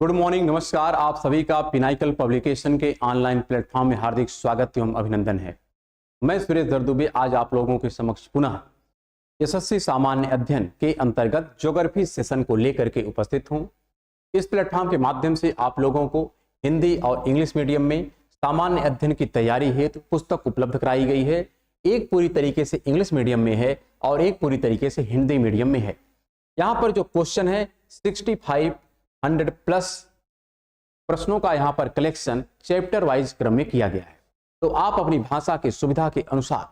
Good morning, नमस्कार। आप सभी का पिनाइकल पब्लिकेशन के ऑनलाइन प्लेटफॉर्म में हार्दिक स्वागत एवं अभिनंदन है। मैं सुरेश दरदुबे आज आप लोगों के समक्ष पुनः एसएससी सामान्य अध्ययन के अंतर्गत ज्योग्राफी सेशन को लेकर के उपस्थित हूं। इस प्लेटफॉर्म के माध्यम से आप लोगों को हिंदी और इंग्लिश मीडियम में सामान्य अध्ययन की तैयारी हेतु पुस्तक उपलब्ध कराई गई है। एक पूरी तरीके से इंग्लिश मीडियम में है और एक पूरी तरीके से हिंदी मीडियम में है। यहाँ पर जो क्वेश्चन है 6500 प्लस प्रश्नों का यहाँ पर कलेक्शन चैप्टर वाइज क्रम में किया गया है। तो आप अपनी भाषा की सुविधा के अनुसार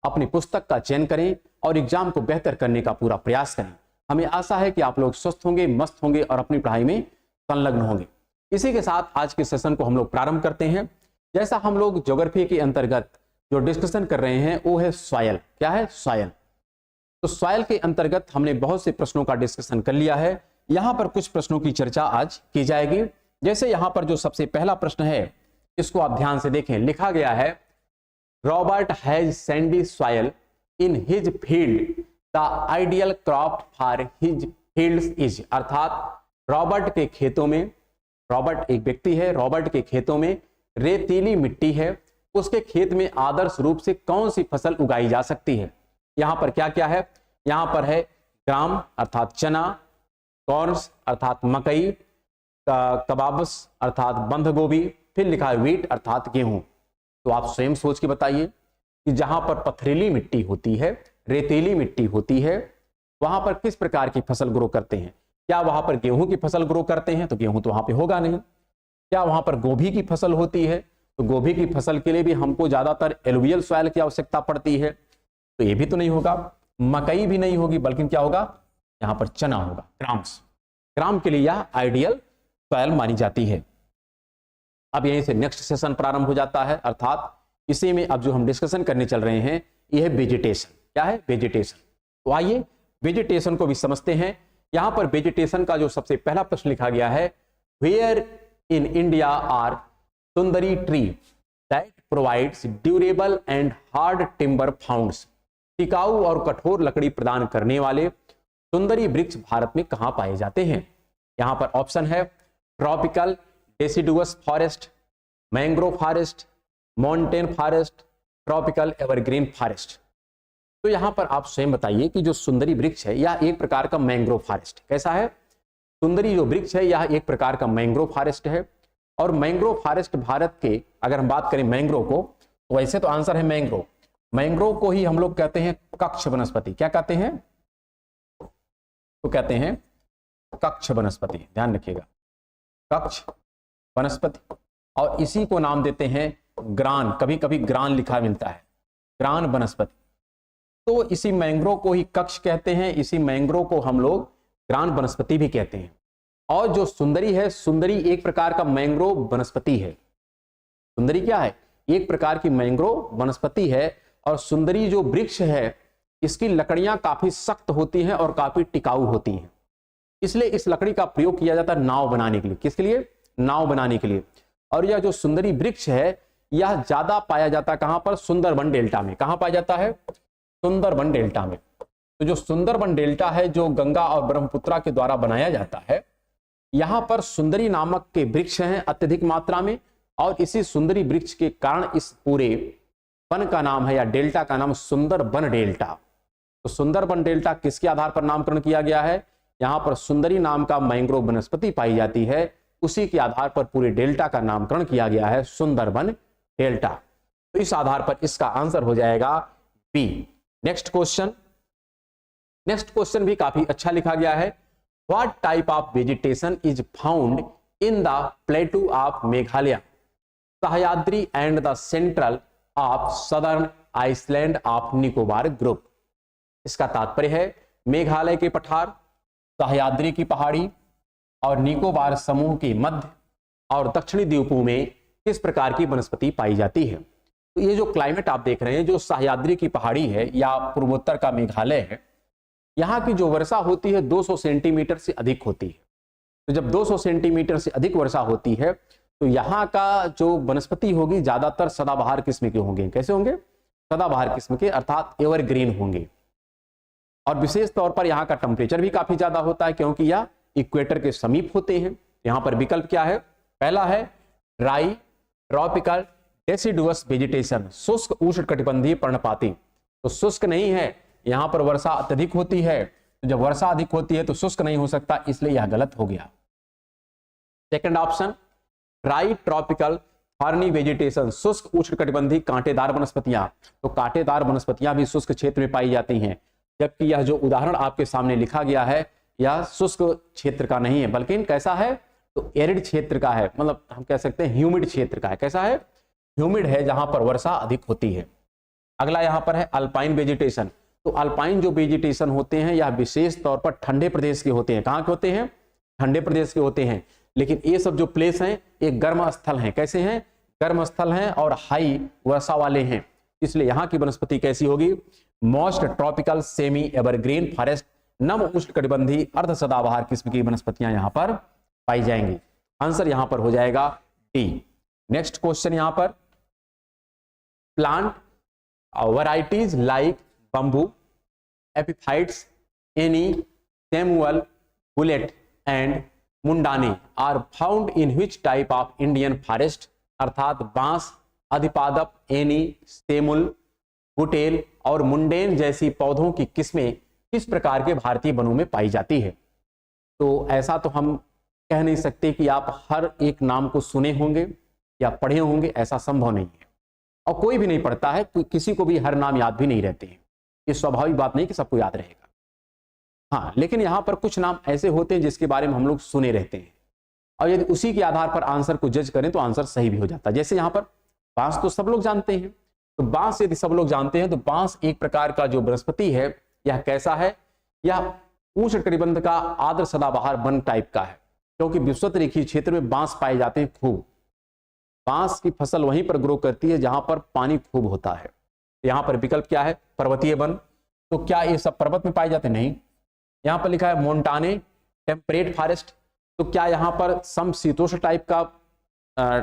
अपनी पुस्तक का चयन करें और एग्जाम को बेहतर करने का पूरा प्रयास करें। हमें आशा है कि आप लोग स्वस्थ होंगे, मस्त होंगे और अपनी पढ़ाई में संलग्न होंगे। इसी के साथ आज के सेशन को हम लोग प्रारंभ करते हैं। जैसा हम लोग ज्योग्राफी के अंतर्गत जो डिस्कशन कर रहे हैं वो है सॉयल। क्या है? सॉयल। तो सॉयल के अंतर्गत हमने बहुत से प्रश्नों का डिस्कशन कर लिया है। यहां पर कुछ प्रश्नों की चर्चा आज की जाएगी। जैसे यहां पर जो सबसे पहला प्रश्न है इसको आप ध्यान से देखें। लिखा गया है Robert has Sandy soil in his field, the ideal crop for his fields is. अर्थात रॉबर्ट के खेतों में, रॉबर्ट एक व्यक्ति है, रॉबर्ट के खेतों में रेतीली मिट्टी है, उसके खेत में आदर्श रूप से कौन सी फसल उगाई जा सकती है। यहां पर क्या क्या है? यहां पर है ग्राम अर्थात चना, कॉर्न्स अर्थात मकई, कबाब्स अर्थात बंद गोभी, फिर लिखा है वीट अर्थात गेहूं। तो आप स्वयं सोच के बताइए कि जहां पर पथरीली मिट्टी होती है, रेतीली मिट्टी होती है, वहां पर किस प्रकार की फसल ग्रो करते हैं। क्या वहां पर गेहूं की फसल ग्रो करते हैं? तो गेहूं तो वहां पे होगा नहीं। क्या वहां पर गोभी की फसल होती है? तो गोभी की फसल के लिए भी हमको ज्यादातर एलुवियल सॉइल की आवश्यकता पड़ती है, तो ये भी तो नहीं होगा। मकई भी नहीं होगी, बल्कि क्या होगा? यहां पर चना होगा, ग्राम्स। ग्राम के लिए यह आइडियल सॉइल मानी जाती है। अब यहीं से नेक्स्ट सेशन प्रारंभ हो जाता है, अर्थात इसी में अब जो हम डिस्कशन करने चल रहे हैं यह है वेजिटेशन। क्या है? वेजिटेशन। तो आइए वेजिटेशन को भी समझते हैं। यहां पर वेजिटेशन का जो सबसे पहला प्रश्न लिखा गया है, where in India are Sundari tree that provides durable and hard timber founts. टिकाऊ और कठोर लकड़ी प्रदान करने वाले सुंदरी वृक्ष भारत में कहां पाए जाते हैं। यहां पर ऑप्शन है tropical deciduous forest, mangrove forest, mountain forest, tropical evergreen forest. तो यहां पर आप स्वयं बताइए कि जो सुंदरी वृक्ष है यह एक प्रकार का मैंग्रोव फॉरेस्ट। कैसा है? सुंदरी जो वृक्ष है यह एक प्रकार का मैंग्रोव फॉरेस्ट है। और मैंग्रोव फॉरेस्ट भारत के, अगर हम बात करें मैंग्रोव को, तो वैसे तो आंसर है मैंग्रोव। मैंग्रोव को ही हम लोग कहते हैं कक्ष वनस्पति। क्या कहते हैं? तो कहते हैं कक्ष वनस्पति। ध्यान रखिएगा, कक्ष वनस्पति। और इसी को नाम देते हैं ग्रान। कभी कभी ग्रान लिखा मिलता है, ग्रान वनस्पति। तो इसी मैंग्रोव को ही कक्ष कहते हैं, इसी मैंग्रोव को हम लोग ग्रान वनस्पति भी कहते हैं। और जो सुंदरी है, सुंदरी एक प्रकार का मैंग्रोव वनस्पति है। सुंदरी क्या है? एक प्रकार की मैंग्रोव वनस्पति है। और सुंदरी जो वृक्ष है इसकी लकड़ियां काफी सख्त होती हैं और काफी टिकाऊ होती हैं, इसलिए इस लकड़ी का प्रयोग किया जाता है नाव बनाने के लिए। किसके लिए? नाव बनाने के लिए। और यह जो सुंदरी वृक्ष है यह ज्यादा पाया जाता है कहां पर? सुंदरबन डेल्टा में। कहां पाया जाता है? सुंदरबन डेल्टा में। तो जो सुंदरबन डेल्टा है जो गंगा और ब्रह्मपुत्रा के द्वारा बनाया जाता है, यहां पर सुंदरी नामक के वृक्ष हैं अत्यधिक मात्रा में। और इसी सुंदरी वृक्ष के कारण इस पूरे वन का नाम है या डेल्टा का नाम सुंदरबन डेल्टा। तो सुंदरबन डेल्टा किसके आधार पर नामकरण किया गया है? यहां पर सुंदरी नाम का मैंग्रोव वनस्पति पाई जाती है, उसी के आधार पर पूरे डेल्टा का नामकरण किया गया है सुंदरबन डेल्टा। तो इस आधार पर इसका आंसर हो जाएगा B. Next question. Next question भी काफी अच्छा लिखा गया है। What type of vegetation is found in the plateau of Meghalaya, Sahyadri and the central of southern island of Nicobar group. इसका तात्पर्य है मेघालय के पठार, सह्याद्री की पहाड़ी और निकोबार समूह के मध्य और दक्षिणी द्वीपों में किस प्रकार की वनस्पति पाई जाती है। तो ये जो क्लाइमेट आप देख रहे हैं, जो सह्याद्री की पहाड़ी है या पूर्वोत्तर का मेघालय है, यहाँ की जो वर्षा होती है 200 सेंटीमीटर से अधिक होती है। तो जब 200 सेंटीमीटर से अधिक वर्षा होती है तो यहाँ का जो वनस्पति होगी ज्यादातर सदाबहार किस्म के होंगे। कैसे होंगे? सदाबहार किस्म के, अर्थात एवरग्रीन होंगे। और विशेष तौर पर यहाँ का टेम्परेचर भी काफी ज्यादा होता है क्योंकि यह इक्वेटर के समीप होते हैं। यहां पर विकल्प क्या है? पहला है ड्राई ट्रॉपिकल डेसिडुअस वेजिटेशन, शुष्क उष्णकटिबंधीय पर्णपाती। तो शुष्क नहीं है, यहां पर वर्षा अत्यधिक होती है, तो जब वर्षा अधिक होती है तो शुष्क नहीं हो सकता, इसलिए यह गलत हो गया। Second option dry tropical thorny vegetation, शुष्क उष्णकटिबंधीय कांटेदार वनस्पतियां। तो कांटेदार वनस्पतियां भी शुष्क क्षेत्र में पाई जाती हैं, जबकि यह जो उदाहरण आपके सामने लिखा गया है यह शुष्क क्षेत्र का नहीं है, बल्कि कैसा है? तो एरिड क्षेत्र का है, मतलब हम कह सकते हैं ह्यूमिड क्षेत्र का है। कैसा है? ह्यूमिड है, जहां पर वर्षा अधिक होती है। अगला यहां पर है अल्पाइन वेजिटेशन। तो अल्पाइन जो वेजिटेशन होते हैं यह विशेष तौर पर ठंडे प्रदेश के होते हैं। कहां के होते हैं? ठंडे प्रदेश के होते हैं। लेकिन ये सब जो प्लेस हैं ये गर्म स्थल हैं। कैसे हैं? गर्म स्थल हैं और हाई वर्षा वाले हैं, इसलिए यहां की वनस्पति कैसी होगी? Moist tropical semi evergreen forest, नम उष्णकटिबंधीय अर्ध सदाबहार किस्म की वनस्पतियां यहां पर पाई जाएंगी। आंसर यहां पर हो जाएगा डी। नेक्स्ट क्वेश्चन यहां पर plant varieties like bamboo, epiphytes, any, Samuel, bullet and मुंडानी are found in which type of Indian forest, अर्थात बांस, अधिपादप, एनी, सेमुल, बुटेल और मुंडेन जैसी पौधों की किस्में किस प्रकार के भारतीय वनों में पाई जाती है। तो ऐसा तो हम कह नहीं सकते कि आप हर एक नाम को सुने होंगे या पढ़े होंगे, ऐसा संभव नहीं है, और कोई भी नहीं पढ़ता है, किसी को भी हर नाम याद भी नहीं रहते हैं। ये स्वाभाविक बात नहीं कि सबको याद रहेगा। हाँ, लेकिन यहां पर कुछ नाम ऐसे होते हैं जिसके बारे में हम लोग सुने रहते हैं, और यदि उसी के आधार पर आंसर को जज करें तो आंसर सही भी हो जाता है। जैसे यहां पर बांस तो सब लोग जानते हैं, तो बांस यदि सब लोग जानते हैं तो बांस एक प्रकार का जो वनस्पति है यह कैसा है? यह उष्णकटिबंध का आर्द्र सदाबहार वन टाइप का है, क्योंकि विषुवत-रेखीय क्षेत्र में बांस पाए जाते हैं खूब। बांस की फसल वहीं पर ग्रो करती है जहां पर पानी खूब होता है। यहां पर विकल्प क्या है? पर्वतीय वन। तो क्या ये सब पर्वत में पाए जाते? नहीं। यहां पर लिखा है मोन्टाने टेम्परेट फॉरेस्ट, तो क्या यहां पर समशीतोष्ण टाइप का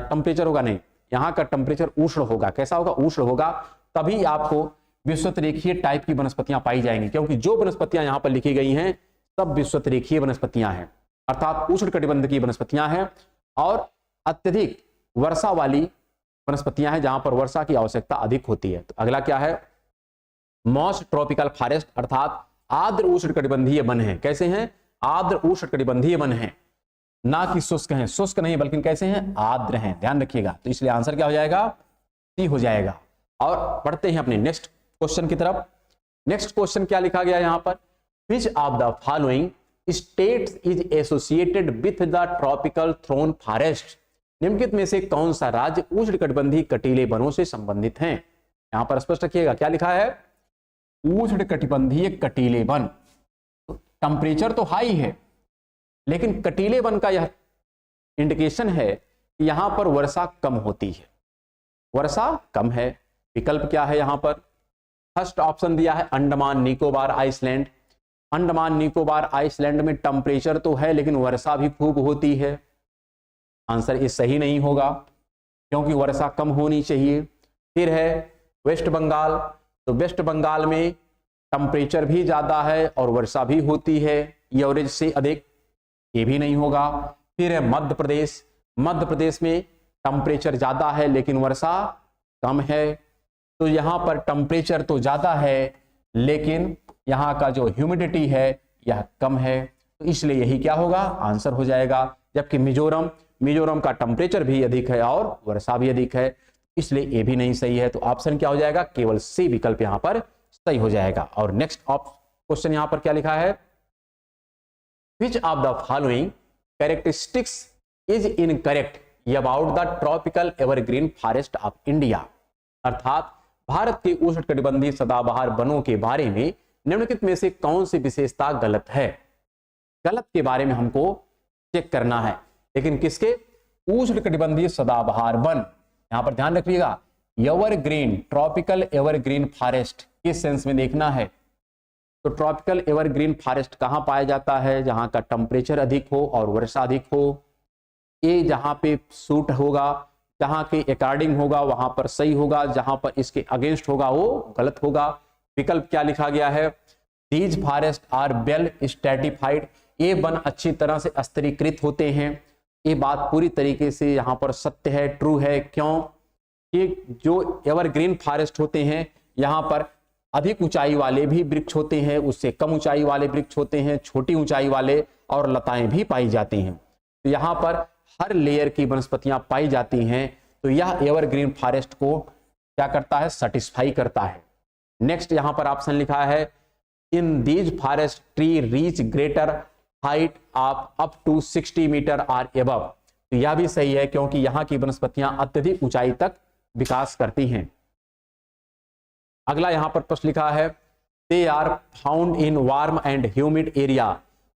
टेम्परेचर होगा? नहीं, यहां का टेम्परेचर उष्ण होगा। कैसा होगा? उष्ण होगा, तभी आपको विषुवत रेखीय टाइप की वनस्पतियां पाई जाएंगी, क्योंकि जो वनस्पतियां यहां पर लिखी गई हैं सब विषुवत रेखीय वनस्पतियां हैं, अर्थात उष्णकटिबंध की वनस्पतियां हैं और अत्यधिक वर्षा वाली वनस्पतियां हैं जहां पर वर्षा की आवश्यकता अधिक होती है। तो अगला क्या है? मॉइस्ट ट्रॉपिकल फॉरेस्ट, अर्थात आर्द्र उष्णकटिबंधीय वन है। कैसे हैं? आर्द्र उष्णकटिबंधीय वन है, ना कि शुष्क हैं। शुष्क नहीं बल्कि कैसे हैं? आर्द्र हैं, ध्यान रखिएगा। तो इसलिए आंसर क्या हो जाएगा? सी हो जाएगा। और पढ़ते हैं अपने नेक्स्ट क्वेश्चन की तरफ। नेक्स्ट क्वेश्चन क्या लिखा गया यहां पर? Which of the following states is associated with the tropical thorn forest, निम्नलिखित में से कौन सा राज्य उष्णकटिबंधीय कटीले वनों से संबंधित है? यहां पर स्पष्ट रखिएगा क्या लिखा है? उष्णकटिबंधीय कटीले वन। तो टेम्परेचर तो हाई है, लेकिन कटीले वन का यह इंडिकेशन है कि यहां पर वर्षा कम होती है। वर्षा कम है। विकल्प क्या है यहां पर? फर्स्ट ऑप्शन दिया है अंडमान निकोबार आइसलैंड। अंडमान निकोबार आइसलैंड में टेम्परेचर तो है लेकिन वर्षा भी खूब होती है। आंसर ये सही नहीं होगा, क्योंकि वर्षा कम होनी चाहिए। फिर है वेस्ट बंगाल, तो वेस्ट बंगाल में टेम्परेचर भी ज्यादा है और वर्षा भी होती है, एवरेज से अधिक, ये भी नहीं होगा। फिर है मध्य प्रदेश, मध्य प्रदेश में टेम्परेचर ज्यादा है लेकिन वर्षा कम है। तो यहां पर टेम्परेचर तो ज्यादा है लेकिन यहां का जो ह्यूमिडिटी है यह कम है, तो इसलिए यही क्या होगा? आंसर हो जाएगा। जबकि मिजोरम का टेम्परेचर भी अधिक है और वर्षा भी अधिक है, इसलिए ये भी नहीं सही है। तो ऑप्शन क्या हो जाएगा? केवल सी विकल्प यहां पर सही हो जाएगा। और नेक्स्ट क्वेश्चन यहां पर क्या लिखा है? विच of the following characteristics is incorrect about the tropical evergreen forest of India, अर्थात भारत के उष्णकटिबंधीय सदाबहार वनों के बारे में निम्नलिखित में से कौन सी विशेषता गलत है? गलत के बारे में हमको चेक करना है, लेकिन किसके? उष्णकटिबंधीय सदाबहार वन। यहां पर ध्यान रखिएगा, एवरग्रीन, ट्रॉपिकल एवरग्रीन फॉरेस्ट किस सेंस में देखना है? तो ट्रॉपिकल एवरग्रीन फॉरेस्ट कहां पाया जाता है? जहां का टेम्परेचर अधिक हो और वर्षा अधिक हो। ये जहां पे सूट होगा, जहां के अकॉर्डिंग होगा वहां पर सही होगा, जहां पर इसके अगेंस्ट होगा वो गलत होगा। विकल्प क्या लिखा गया है? These forest are well stratified, ये वन अच्छी तरह से स्तरीकृत होते हैं। ये बात पूरी तरीके से यहाँ पर सत्य है, ट्रू है। क्यों कि जो एवरग्रीन फॉरेस्ट होते हैं यहाँ पर अधिक ऊंचाई वाले भी वृक्ष होते हैं, उससे कम ऊंचाई वाले वृक्ष होते हैं, छोटी ऊंचाई वाले, और लताएं भी पाई जाती हैं। तो यहाँ पर हर लेयर की वनस्पतियां पाई जाती हैं। तो यह एवरग्रीन फॉरेस्ट को क्या करता है, सेटिस्फाई करता है। नेक्स्ट यहाँ पर ऑप्शन लिखा है in these forest tree reach greater height of up to 60 meter or above. तो यह भी सही है क्योंकि यहाँ की वनस्पतियां अत्यधिक ऊंचाई तक विकास करती हैं। अगला यहाँ पर प्रश्न लिखा है they are found in warm and humid area.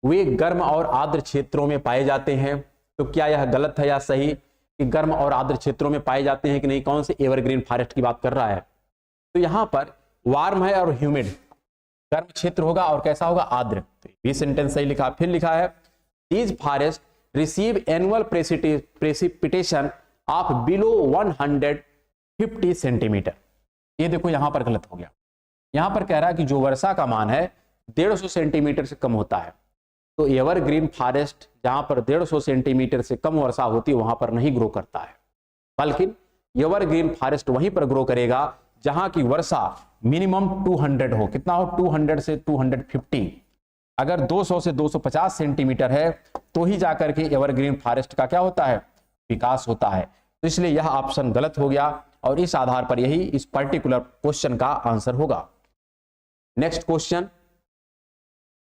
वे गर्म और आर्द्र क्षेत्रों में पाए जाते हैं। तो क्या यह गलत है या सही कि गर्म और आर्द्र क्षेत्रों में पाए जाते हैं कि नहीं? कौन से एवरग्रीन फॉरेस्ट की बात कर रहा है? तो यहाँ पर वार्म है और ह्यूमिड, गर्म क्षेत्र होगा और कैसा होगा, आर्द्र। तो ये सेंटेंस सही लिखा। फिर लिखा है these forest receive annual precipitation of below 150 centimetre. ये देखो यहां पर गलत हो गया। यहां पर कह रहा है कि जो वर्षा का मान है 150 सेंटीमीटर से कम होता है। तो एवरग्रीन फॉरेस्ट जहां पर 150 सेंटीमीटर से कम वर्षा होती है वहां पर नहीं ग्रो करता है, बल्कि एवरग्रीन फॉरेस्ट वहीं पर ग्रो करेगा जहां की वर्षा मिनिमम 200 हो। कितना हो? 200 से 250। अगर 200 से 250 सेंटीमीटर है तो ही जाकर के एवरग्रीन फॉरेस्ट का क्या होता है, विकास होता है। तो इसलिए यह ऑप्शन गलत हो गया और इस आधार पर यही इस पर्टिकुलर क्वेश्चन का आंसर होगा। नेक्स्ट क्वेश्चन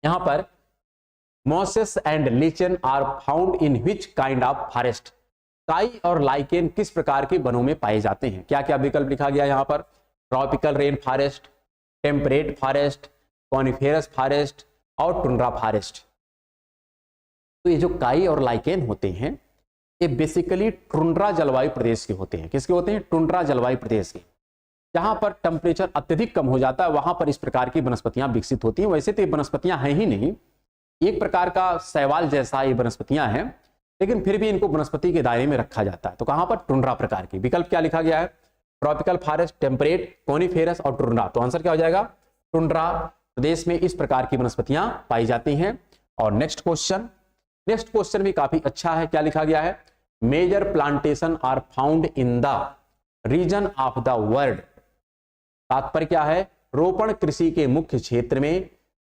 यहां पर mosses and lichen are found in which kind of forest. काई और लाइकेन किस प्रकार के वनों में पाए जाते हैं? क्या क्या विकल्प लिखा गया यहां पर? Tropical rain forest, temperate forest, coniferous forest और टुंड्रा फॉरेस्ट। तो ये जो काई और लाइकेन होते हैं ये बेसिकली टुंड्रा जलवायु प्रदेश के होते हैं। किसके होते हैं? टुंड्रा जलवायु प्रदेश के। जहां पर टेम्परेचर अत्यधिक कम हो जाता है वहां पर इस प्रकार की वनस्पतियां विकसित होती हैं। वैसे तो ये वनस्पतियां हैं ही नहीं, एक प्रकार का शैवाल जैसा ये वनस्पतियां हैं, लेकिन फिर भी इनको वनस्पति के दायरे में रखा जाता है। तो कहां पर? टुंड्रा प्रकार की। विकल्प क्या लिखा गया है? ट्रॉपिकल फॉरेस्ट, टेम्परेट, कॉनिफेरस और टुंड्रा। तो आंसर क्या हो जाएगा? टुंड्रा प्रदेश में इस प्रकार की वनस्पतियां पाई जाती हैं। और नेक्स्ट क्वेश्चन भी काफी अच्छा है। क्या लिखा गया है? Major plantation are found in the region of the world. तात्पर्य क्या है? रोपण कृषि के मुख्य क्षेत्र में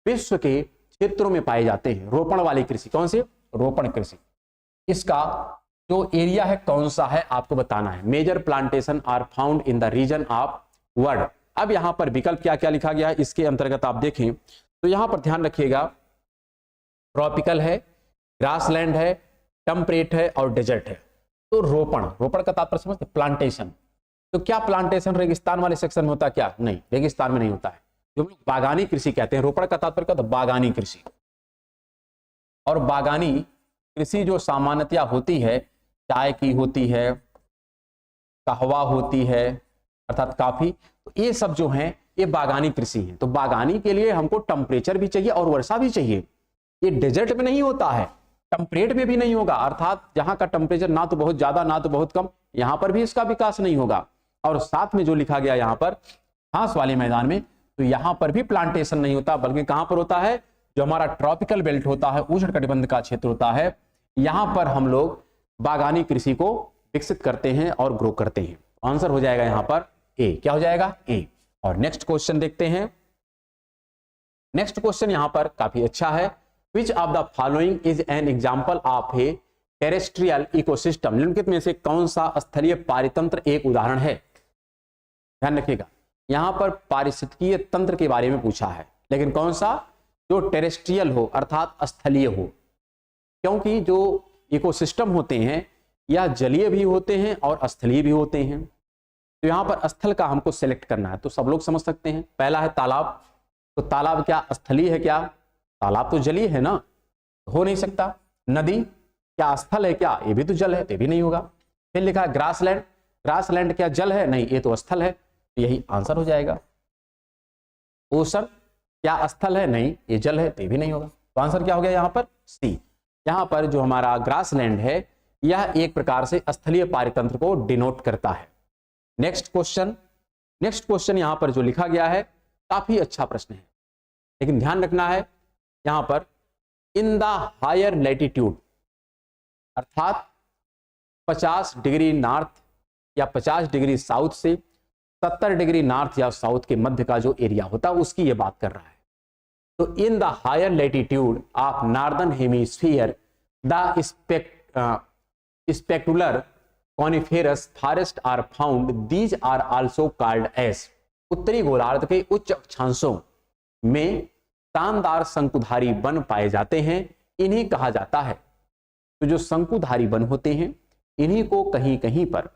विश्व के क्षेत्रों में पाए जाते हैं। रोपण वाली कृषि कौन सी? रोपण कृषि। इसका जो एरिया है कौन सा है आपको बताना है। Major plantation are found in the region of world. अब यहां पर विकल्प क्या क्या लिखा गया है इसके अंतर्गत आप देखें तो यहां पर ध्यान रखिएगा, ट्रॉपिकल है, ग्रासलैंड है, टेम्परेट है और डेजर्ट है। तो रोपण का तात्पर्य समझते? प्लांटेशन। तो क्या प्लांटेशन रेगिस्तान वाले सेक्शन में होता है क्या? नहीं, रेगिस्तान में नहीं होता है। जो हम लोग बागानी कृषि कहते हैं, रोपण का तात्पर्य क्या होता है? बागानी कृषि। और बागानी कृषि जो सामान्यतया होती है, चाय की होती है, कहवा होती है अर्थात काफी, तो ये सब जो हैं ये बागानी कृषि है। तो बागानी के लिए हमको टेम्परेचर भी चाहिए और वर्षा भी चाहिए। ये डेजर्ट में नहीं होता है, टेम्परेट में भी नहीं होगा, अर्थात जहां का टेम्परेचर ना तो बहुत ज्यादा ना तो बहुत कम, यहां पर भी इसका विकास नहीं होगा। और साथ में जो लिखा गया यहां पर घास वाले मैदान में, तो यहां पर भी प्लांटेशन नहीं होता, बल्कि कहां पर होता है? जो हमारा ट्रॉपिकल बेल्ट होता है, उष्णकटिबंध का क्षेत्र होता है, यहां पर हम लोग बागानी कृषि को विकसित करते हैं और ग्रो करते हैं। आंसर हो जाएगा यहां पर ए। क्या हो जाएगा? ए। और नेक्स्ट क्वेश्चन देखते हैं। नेक्स्ट क्वेश्चन यहां पर काफी अच्छा है। विच of the following is an example of A terrestrial ecosystem. निम्नलिखित में से कौन सा स्थलीय पारितंत्र एक उदाहरण है? ध्यान रखिएगा, यहां पर पारिस्थितिकीय तंत्र के बारे में पूछा है, लेकिन कौन सा? जो टेरेस्ट्रियल हो अर्थात स्थलीय हो, क्योंकि जो इकोसिस्टम होते हैं या जलीय भी होते हैं और स्थलीय भी होते हैं। तो यहां पर स्थल का हमको सिलेक्ट करना है, तो सब लोग समझ सकते हैं। पहला है तालाब। तो तालाब क्या स्थलीय है क्या? तालाब तो जलीय है ना, हो नहीं सकता। नदी क्या स्थल है क्या? ये भी तो जल है, तो भी नहीं होगा। फिर लिखा है ग्रासलैंड। ग्रासलैंड क्या जल है? नहीं, ये तो स्थल है, तो यही आंसर हो जाएगा। ओशन क्या स्थल है? नहीं, ये जल है, तो भी नहीं होगा। तो आंसर क्या हो गया यहां पर? सी। यहां पर जो हमारा ग्रासलैंड है यह एक प्रकार से स्थलीय पारितंत्र को डिनोट करता है। नेक्स्ट क्वेश्चन यहां पर जो लिखा गया है काफी अच्छा प्रश्न है, लेकिन ध्यान रखना है यहां पर इन द हायर लैटिट्यूड, अर्थात 50 डिग्री नॉर्थ या 50 डिग्री साउथ से 70 डिग्री नॉर्थ या साउथ के मध्य का जो एरिया होता है उसकी ये बात कर रहा है। तो in the higher latitude of northern hemisphere the spectacular coniferous forest are found, these are also called as. उत्तरी गोलार्ध के उच्च अक्षांशों में शानदार शंकुधारी वन पाए जाते हैं, इन्हीं कहा जाता है। तो जो शंकुधारी वन होते हैं इन्हीं को कहीं कहीं पर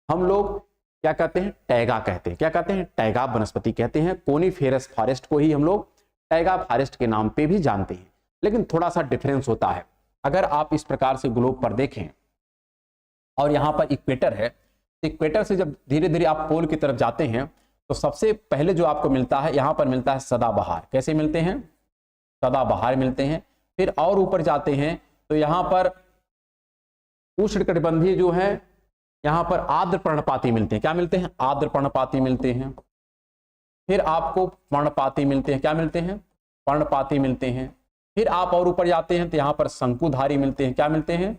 हम लोग क्या कहते हैं, टैगा कहते हैं। क्या कहते हैं, टैगा वनस्पति कहते हैं। कोनिफेरस फॉरेस्ट को ही हम लोग टैगा फॉरेस्ट के नाम पे भी जानते हैं, लेकिन थोड़ा सा डिफरेंस होता है। अगर आप इस प्रकार से ग्लोब पर देखें और यहाँ पर इक्वेटर है, तो इक्वेटर से जब धीरे धीरे आप पोल की तरफ जाते हैं तो सबसे पहले जो आपको मिलता है यहाँ पर मिलता है सदाबहार। कैसे मिलते हैं, सदाबहार मिलते हैं। फिर और ऊपर जाते हैं तो यहाँ पर उष्णकटिबंधीय जो है, यहाँ पर आर्द्र पर्णपाती मिलते हैं। क्या मिलते हैं, आर्द्र पर्णपाती मिलते हैं। फिर आपको पर्णपाती मिलते हैं। क्या मिलते हैं, पर्णपाती मिलते हैं। फिर आप और ऊपर जाते हैं तो यहाँ पर शंकुधारी मिलते हैं। क्या मिलते हैं,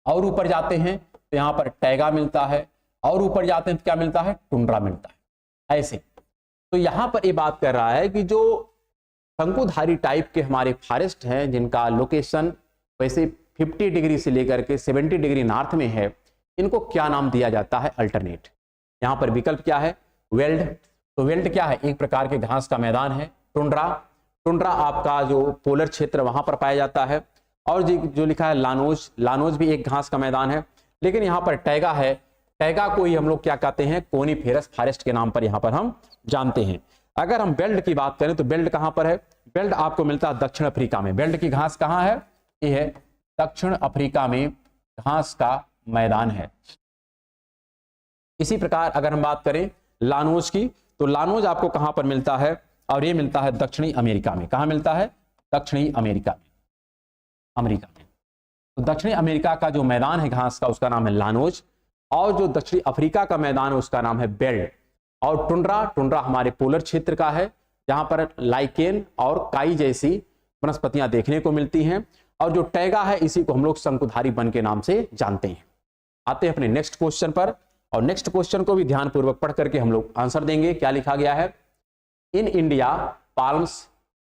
और ऊपर जाते हैं तो यहाँ पर टैगा मिलता है। और ऊपर जाते हैं तो क्या मिलता है, टुंड्रा मिलता है। ऐसे तो यहाँ पर ये बात कर रहा है कि जो शंकुधारी टाइप के हमारे फॉरेस्ट हैं जिनका लोकेशन वैसे 50 डिग्री से लेकर के 70 डिग्री नॉर्थ में है, इनको क्या नाम दिया जाता है, अल्टरनेट। यहाँ पर विकल्प क्या है, वेल्ड। तो वेल्ड क्या है, एक प्रकार के घास का मैदान है। टुंड्रा, टुंड्रा आपका जो पोलर क्षेत्र वहां पर पाया जाता है। और जो लिखा है लानोज, लानोज भी एक घास का मैदान है। लेकिन यहाँ पर टैगा है, टैगा को ही हम लोग क्या कहते हैं, कोनिफेरस फॉरेस्ट के नाम पर यहाँ पर हम जानते हैं। अगर हम बेल्ट की बात करें तो बेल्ट कहाँ पर है, बेल्ट आपको मिलता है दक्षिण अफ्रीका में। बेल्ट की घास कहाँ है, ये है दक्षिण अफ्रीका में घास का मैदान है। इसी प्रकार अगर हम बात करें लानोज की, तो लानोज आपको कहां पर मिलता है, और ये मिलता है दक्षिणी अमेरिका में। कहां मिलता है, दक्षिणी अमेरिका में, अमेरिका में। तो दक्षिणी अमेरिका का जो मैदान है घास का उसका नाम है लानोज, और जो दक्षिणी अफ्रीका का मैदान है उसका नाम है बेल्ट। और टुंड्रा, टुंड्रा हमारे पोलर क्षेत्र का है जहां पर लाइकेन और काई जैसी वनस्पतियां देखने को मिलती हैं। और जो टैगा है इसी को हम लोग शंकुधारी वन के नाम से जानते हैं। आते हैं अपने नेक्स्ट क्वेश्चन पर, और नेक्स्ट क्वेश्चन को भी ध्यानपूर्वक पढ़ करके हम लोग आंसर देंगे। क्या लिखा गया है, in India palms,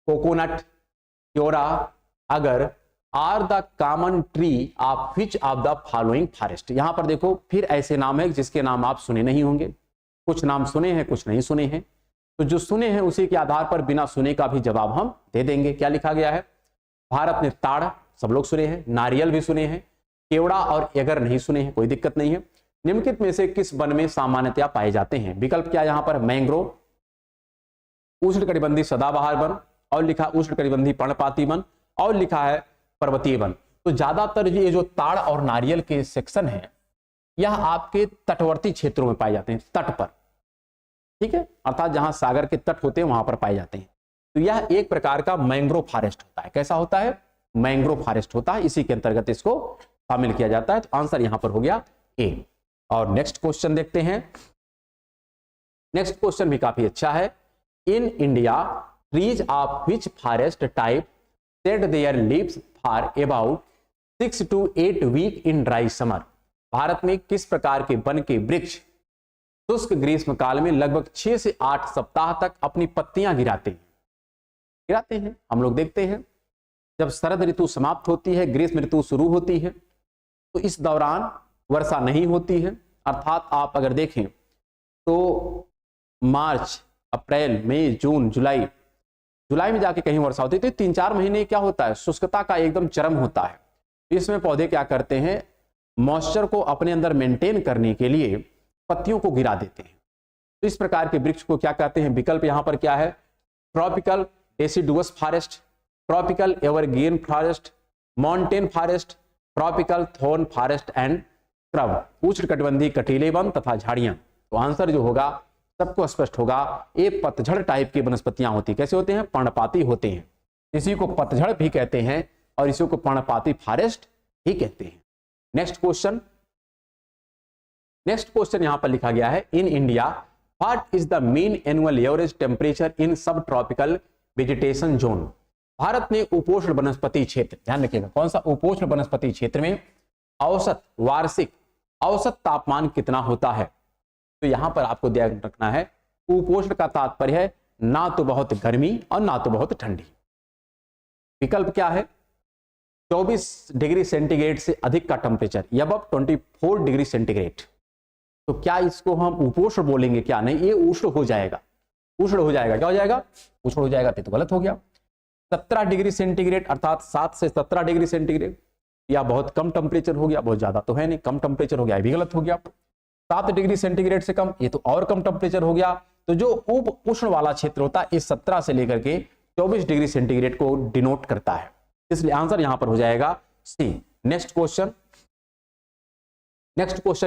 coconut, kyora, agar are the common tree of which of the following forest. यहां पर देखो फिर ऐसे नाम है जिसके नाम आप सुने नहीं होंगे, कुछ नाम सुने हैं कुछ नहीं सुने हैं। तो जो सुने हैं उसी के आधार पर बिना सुने का भी जवाब हम दे देंगे। क्या लिखा गया है, भारत में ताड़ सब लोग सुने हैं, नारियल भी सुने हैं, केवड़ा और एगर नहीं सुने हैं, कोई दिक्कत नहीं है। निम्नलिखित में से किस वन में सामान्यतया पाए जाते हैं, विकल्प क्या यहाँ पर, मैंग्रोव, उष्णकटिबंधीय सदाबहार वन, और लिखा उष्णकटिबंधीय पर्णपाती वन, और लिखा है पर्वतीय वन। तो ज्यादातर ये जो ताड़ और नारियल के सेक्शन है यह आपके तटवर्ती क्षेत्रों में पाए जाते हैं, तट पर, ठीक है, अर्थात जहां सागर के तट होते हैं वहां पर पाए जाते हैं। तो यह एक प्रकार का मैंग्रोव फॉरेस्ट होता है। कैसा होता है, मैंग्रोव फॉरेस्ट होता है, इसी के अंतर्गत इसको शामिल किया जाता है। तो आंसर यहां पर हो गया ए। और नेक्स्ट क्वेश्चन देखते हैं। नेक्स्ट क्वेश्चन भी काफी अच्छा है, in India trees of which forest type shed their leaves for about 6 to 8 week in dry summer. भारत में किस प्रकार के वन के वृक्ष शुष्क ग्रीष्म काल में लगभग 6 से 8 सप्ताह तक अपनी पत्तियां गिराते हैं। हम लोग देखते हैं जब शरद ऋतु समाप्त होती है, ग्रीष्म ऋतु शुरू होती है, तो इस दौरान वर्षा नहीं होती है। अर्थात आप अगर देखें तो मार्च, अप्रैल, मई, जून, जुलाई में जाके कहीं वर्षा होती है। तो 3-4 महीने क्या होता है, शुष्कता का एकदम चरम होता है। इसमें पौधे क्या करते हैं, मॉइस्चर को अपने अंदर मेंटेन करने के लिए पत्तियों को गिरा देते हैं। तो इस प्रकार के वृक्ष को क्या कहते हैं, विकल्प यहां पर क्या है, tropical deciduous forest, tropical evergreen forest, mountain forest, tropical thorn forest and shrub, उष्णकटिबंधीय कटीले वन तथा झाड़ियां। तो आंसर जो होगा सबको स्पष्ट होगा, ये पतझड़ टाइप की वनस्पतियां होती, कैसे होते हैं, पर्णपाती होते हैं। इसी को पतझड़ भी कहते हैं और इसी को पर्णपाती फॉरेस्ट ही कहते हैं। नेक्स्ट क्वेश्चन यहां पर लिखा गया है, in India what is the mean annual average temperature in सब ट्रॉपिकल वेजिटेशन जोन। भारत में उपोष्ण वनस्पति क्षेत्र, ध्यान रखिएगा कौन सा, उपोष्ण वनस्पति क्षेत्र में औसत वार्षिक औसत तापमान कितना होता है? तो यहां पर आपको ध्यान रखना है, उपोष्ण का तात्पर्य है ना तो बहुत गर्मी और ना तो बहुत ठंडी। विकल्प क्या है? 24 डिग्री सेंटीग्रेड से अधिक का टेम्परेचर, अब 24 डिग्री सेंटीग्रेड। तो क्या इसको हम उपोष्ण बोलेंगे? क्या नहीं, ये उष्ण हो जाएगा। उष्ण हो जाएगा, क्या हो जाएगा? उष्ण हो जाएगा। तो गलत हो गया। 17 डिग्री सेंटीग्रेड अर्थात 7 से 17 डिग्री सेंटीग्रेड, या बहुत कम टेम्परेचर हो गया, बहुत ज्यादा तो है नहीं, कम टेम्परेचर हो गया, ये भी गलत हो गया। 7 डिग्री सेंटीग्रेड से कम, ये तो और कम टेम्परेचर हो गया। तो जो उप उष्ण वाला क्षेत्र होता है इस 17 से लेकर के 24 डिग्री सेंटीग्रेड को डिनोट करता है, इसलिए आंसर यहां पर हो जाएगा सी। नेक्स्ट क्वेश्चन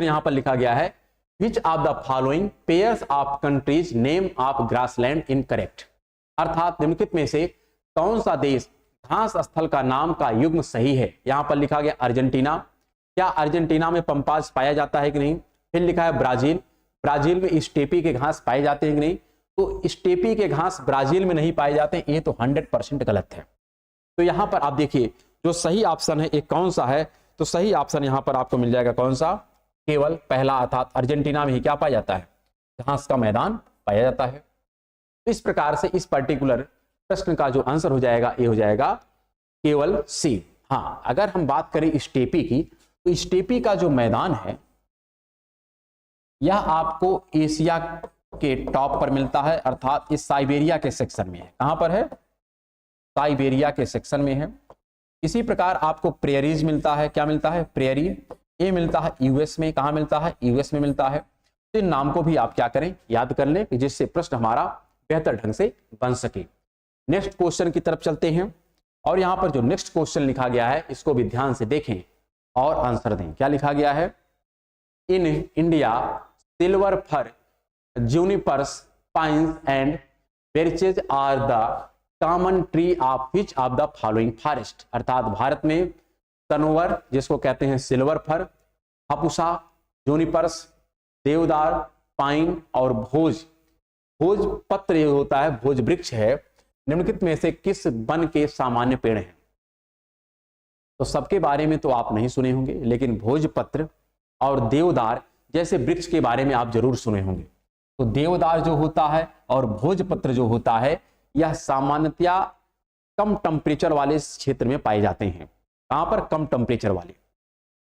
यहां पर लिखा गया है, विच of the following pairs of countries name of grassland incorrect, अर्थात निम्नलिखित में से कौन सा देश घास स्थल का नाम का युग्म सही है? यहां पर लिखा गया अर्जेंटीना। क्या अर्जेंटीना में पंपाज पाया जाता है कि नहीं? फिर लिखा है ब्राजील, ब्राजील में स्टेपी के घास पाए जाते हैं कि नहीं? तो स्टेपी के घास ब्राजील में नहीं पाए जाते, ये तो 100% गलत है। तो यहां पर आप देखिए जो सही ऑप्शन है एक कौन सा है? तो सही ऑप्शन यहां पर आपको मिल जाएगा कौन सा? केवल पहला, अर्थात अर्जेंटीना में ही क्या पाया जाता है? घास का मैदान पाया जाता है। तो इस प्रकार से इस पर्टिकुलर प्रश्न का जो आंसर हो जाएगा ये हो जाएगा केवल सी। हाँ, अगर हम बात करें स्टेपी की, तो स्टेपी का जो मैदान है यह आपको एशिया के टॉप पर मिलता है, अर्थात इस साइबेरिया के सेक्शन में है। कहां पर है? साइबेरिया के सेक्शन में है। इसी प्रकार आपको प्रेयरीज मिलता है। क्या मिलता है? प्रेयरी। ये मिलता है यूएस में। कहां मिलता है? यूएस में मिलता है। तो इन नाम को भी आप क्या करें? याद कर लें, जिससे प्रश्न हमारा बेहतर ढंग से बन सके। नेक्स्ट क्वेश्चन की तरफ चलते हैं, और यहां पर जो नेक्स्ट क्वेश्चन लिखा गया है इसको भी ध्यान से देखें और आंसर दें। क्या लिखा गया है? In India silver fir, junipers, pines and birches are the common tree of which of the following forest, अर्थात भारत में सनोवर जिसको कहते हैं सिल्वर फर, हापुसा, जूनिपर्स, देवदार, पाइन और भोज पत्र जो होता है, भोज वृक्ष है, निम्नलिखित में से किस वन के सामान्य पेड़ हैं? तो सबके बारे में तो आप नहीं सुने होंगे, लेकिन भोजपत्र और देवदार जैसे वृक्ष के बारे में आप जरूर सुने होंगे। तो देवदार जो होता है और भोजपत्र जो होता है यह सामान्यतया कम टेम्परेचर वाले क्षेत्र में पाए जाते हैं। कहां पर? कम टेम्परेचर वाले।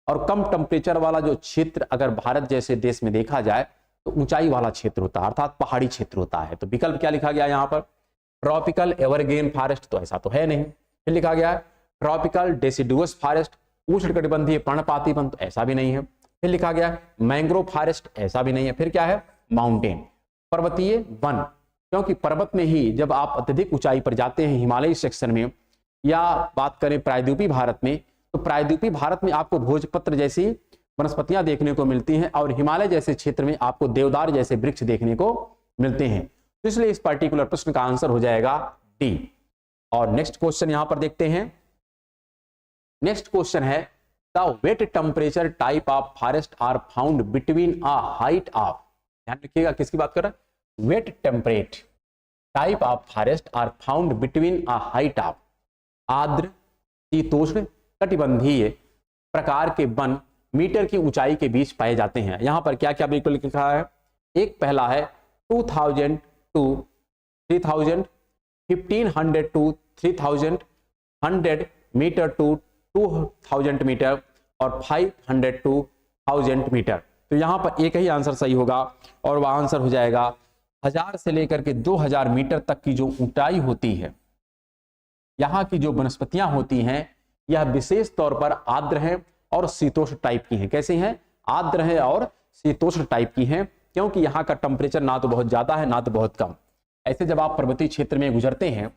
और कम टेम्परेचर वाला जो क्षेत्र अगर भारत जैसे देश में देखा जाए तो ऊंचाई वाला क्षेत्र होता है, अर्थात पहाड़ी क्षेत्र होता है। तो विकल्प क्या लिखा गया यहां पर? ट्रॉपिकल एवरग्रीन फॉरेस्ट, तो ऐसा तो है नहीं। फिर लिखा गया है ट्रॉपिकल डेसिडुअस फॉरेस्ट, उष्णकटिबंधीय पर्णपाती वन, तो ऐसा भी नहीं है। फिर लिखा गया है मैंग्रोव फॉरेस्ट, ऐसा भी नहीं है। फिर क्या है? माउंटेन, पर्वतीय वन, क्योंकि पर्वत में ही जब आप अत्यधिक ऊंचाई पर जाते हैं हिमालयी सेक्शन में, या बात करें प्रायद्वीपीय भारत में, तो प्रायद्वीपीय भारत में आपको भोजपत्र जैसी वनस्पतियां देखने को मिलती हैं, और हिमालय जैसे क्षेत्र में आपको देवदार जैसे वृक्ष देखने को मिलते हैं। तो इसलिए इस पर्टिकुलर प्रश्न का आंसर हो जाएगा डी। और नेक्स्ट क्वेश्चन यहां पर देखते हैं। नेक्स्ट क्वेश्चन है, the wet temperature type of forest are found between a height of, ध्यान रखिएगा किसकी बात कर रहा है? Wet temperate type of forest are found between a height of, आर्द्र शीतोष्ण कटिबंधीय प्रकार के वन मीटर की ऊंचाई के बीच पाए जाते हैं। यहां पर क्या क्या बिल्कुल लिखा है? एक पहला है 2000 to 3000, 1500 to 3000, 100 meter to 2000 meter, और 500 टू 1000 मीटर। तो यहां पर एक ही आंसर सही होगा, और वह आंसर हो जाएगा 1000 से लेकर के 2000 मीटर तक की जो ऊंचाई होती है, यहाँ की जो वनस्पतियां होती हैं यह विशेष तौर पर आर्द्र हैं और शीतोष्ण टाइप की हैं। कैसे हैं? आर्द्र है और शीतोष्ण टाइप की हैं, क्योंकि यहाँ का टेम्परेचर ना तो बहुत ज्यादा है ना तो बहुत कम। ऐसे जब आप पर्वतीय क्षेत्र में गुजरते हैं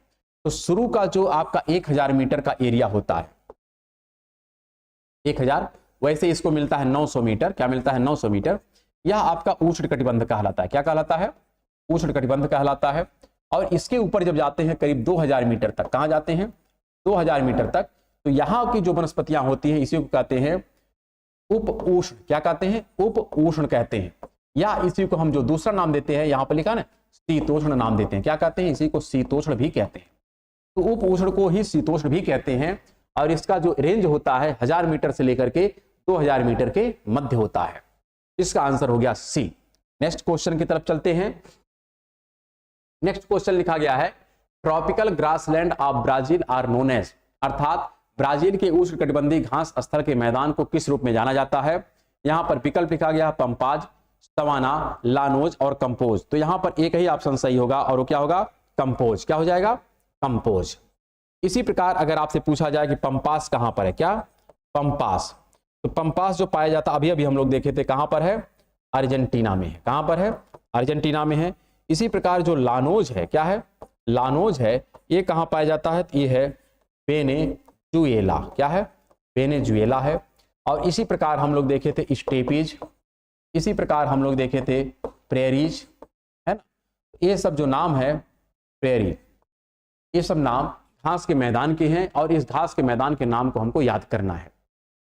तो शुरू का जो आपका 1000 मीटर का एरिया होता है, 1000, वैसे इसको मिलता है 900 मीटर। क्या मिलता है? 900 मीटर। यह आपका उष्णकटिबंध कहलाता है। क्या कहलाता है? उष्णकटिबंध कहलाता है। और इसके ऊपर जब जाते हैं करीब 2000 मीटर तक, कहां जाते हैं? 2000 मीटर तक, तो यहाँ की जो वनस्पतियां होती हैं इसी को कहते हैं उप उष्ण। क्या कहते हैं? उप उष्ण कहते हैं, या इसी को हम जो दूसरा नाम देते हैं, यहाँ पर लिखा ना शीतोष्ण नाम देते हैं। क्या कहते हैं? इसी को शीतोष्ण भी कहते हैं। तो उप उष्ण को ही शीतोष्ण भी कहते हैं, और इसका जो रेंज होता है 1000 मीटर से लेकर के 2000 मीटर के मध्य होता है। इसका आंसर हो गया सी। नेक्स्ट क्वेश्चन की तरफ चलते हैं। नेक्स्ट क्वेश्चन लिखा गया है tropical grassland of Brazil are known as, अर्थात ब्राजील के उष्णकटिबंधीय घास स्थल के मैदान को किस रूप में जाना जाता है। यहां पर विकल्प लिखा गया पंपाज, सवाना, लानोज और कंपोज। तो यहां पर एक ही ऑप्शन सही होगा और वो क्या होगा, कंपोज। क्या हो जाएगा, कंपोज। इसी प्रकार अगर आपसे पूछा जाए कि पंपास कहां पर है, क्या पंपास, तो पंपास जो पाया जाता अभी अभी हम लोग देखे थे कहां पर है, अर्जेंटीना में है। कहां पर है, अर्जेंटीना में है। इसी प्रकार जो लानोज है, क्या है, लानोज है, ये कहां पाया जाता है, ये है वेनेजुएला। क्या है, वेनेजुएला है। और इसी प्रकार हम लोग देखे थे स्टेपीज, इसी प्रकार हम लोग देखे थे प्रेरीज, है ना। ये सब जो नाम है प्रेरी, ये सब नाम घास के मैदान के हैं और इस घास के मैदान के नाम को हमको याद करना है।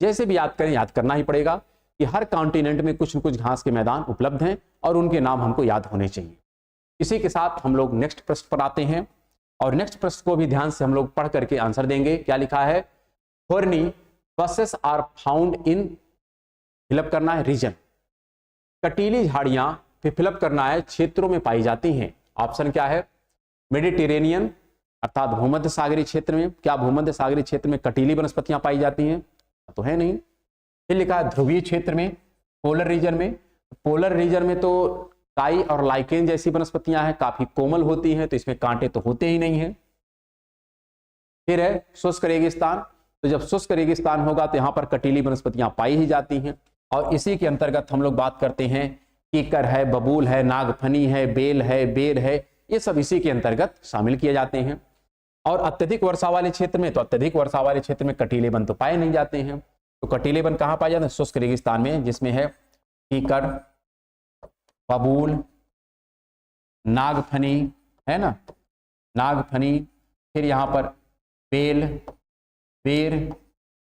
जैसे भी याद करें, याद करना ही पड़ेगा कि हर कॉन्टिनेंट में कुछ न कुछ घास के मैदान उपलब्ध हैं और उनके नाम हमको याद होने चाहिए। इसी के साथ हम लोग नेक्स्ट प्रश्न पर आते हैं और नेक्स्ट प्रश्न को भी ध्यान से हम लोग पढ़ करके आंसर देंगे। क्या लिखा है, thorny bushes are found in, fill up करना है रीजन, कटीली झाड़ियां फिर फिलअप करना है क्षेत्रों में पाई जाती हैं। ऑप्शन क्या है, मेडिटेरेनियन अर्थात भूमध्य सागरीय क्षेत्र में। क्या भूमध्य सागरीय क्षेत्र में कटीली वनस्पतियां पाई जाती हैं, तो है नहीं। फिर लिखा है ध्रुवीय क्षेत्र में, पोलर रीजन में। पोलर रीजन में तो काई और लाइकेन जैसी वनस्पतियां हैं, काफी कोमल होती हैं, तो इसमें कांटे तो होते ही नहीं है। फिर है शुष्क रेगिस्तान, तो जब शुष्क रेगिस्तान होगा तो यहाँ पर कटीली वनस्पतियां पाई ही जाती हैं। और इसी के अंतर्गत हम लोग बात करते हैं कीकर है, बबूल है, नागफनी है, बेल है, बेर है, ये सब इसी के अंतर्गत शामिल किए जाते हैं। और अत्यधिक वर्षा वाले क्षेत्र में, तो अत्यधिक वर्षा वाले क्षेत्र में कटीले वन तो पाए नहीं जाते हैं। तो कटीले वन कहाँ पाए जाते हैं, शुष्क रेगिस्तान में, जिसमें है कीकर, बबूल, नागफनी, है ना, नागफनी, फिर यहाँ पर बेल, बेर,